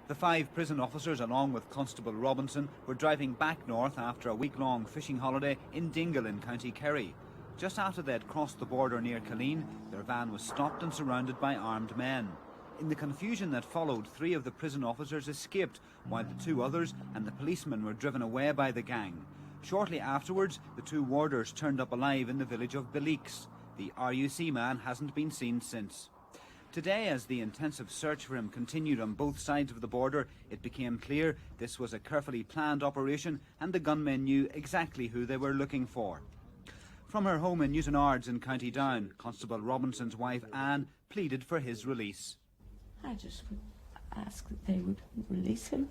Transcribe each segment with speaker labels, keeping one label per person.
Speaker 1: The 5 prison officers, along with Constable Robinson, were driving back north after a week-long fishing holiday in Dingle in County Kerry. Just after they had crossed the border near Killeen, their van was stopped and surrounded by armed men. In the confusion that followed, 3 of the prison officers escaped, while the 2 others and the policemen were driven away by the gang. Shortly afterwards, the 2 warders turned up alive in the village of Belleeks. The RUC man hasn't been seen since. Today, as the intensive search for him continued on both sides of the border, it became clear this was a carefully planned operation and the gunmen knew exactly who they were looking for. From her home in Newtownards in County Down, Constable Robinson's wife Anne pleaded for his release.
Speaker 2: I just would ask that they would release him.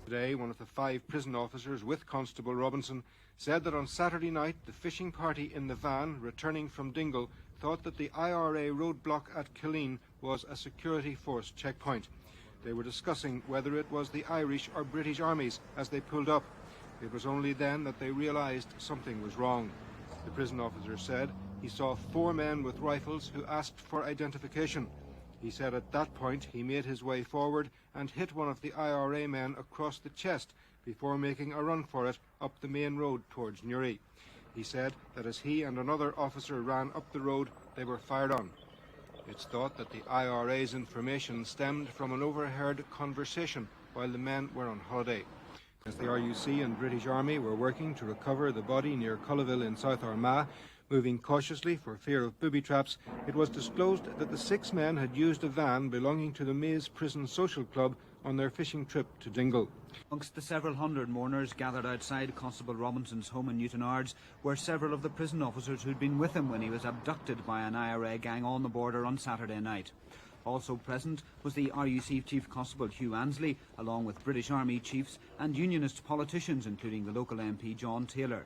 Speaker 3: Today, one of the 5 prison officers with Constable Robinson said that on Saturday night the fishing party in the van returning from Dingle thought that the IRA roadblock at Killeen was a security force checkpoint. They were discussing whether it was the Irish or British armies as they pulled up. It was only then that they realised something was wrong. The prison officer said he saw 4 men with rifles who asked for identification. He said at that point he made his way forward and hit one of the IRA men across the chest before making a run for it up the main road towards Newry. He said that as he and another officer ran up the road, they were fired on. It's thought that the IRA's information stemmed from an overheard conversation while the men were on holiday. As the RUC and British Army were working to recover the body near Cullaville in South Armagh, moving cautiously for fear of booby traps, it was disclosed that the 6 men had used a van belonging to the Maze Prison Social Club on their fishing trip to Dingle.
Speaker 1: Amongst the several hundred mourners gathered outside Constable Robinson's home in Newtownards were several of the prison officers who'd been with him when he was abducted by an IRA gang on the border on Saturday night. Also present was the RUC Chief Constable Hugh Ansley, along with British Army chiefs and Unionist politicians, including the local MP John Taylor.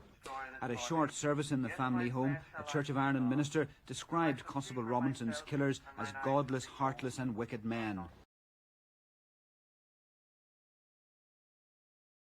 Speaker 1: At a short service in the family home, a Church of Ireland minister described Constable Robinson's killers as godless, heartless and wicked men.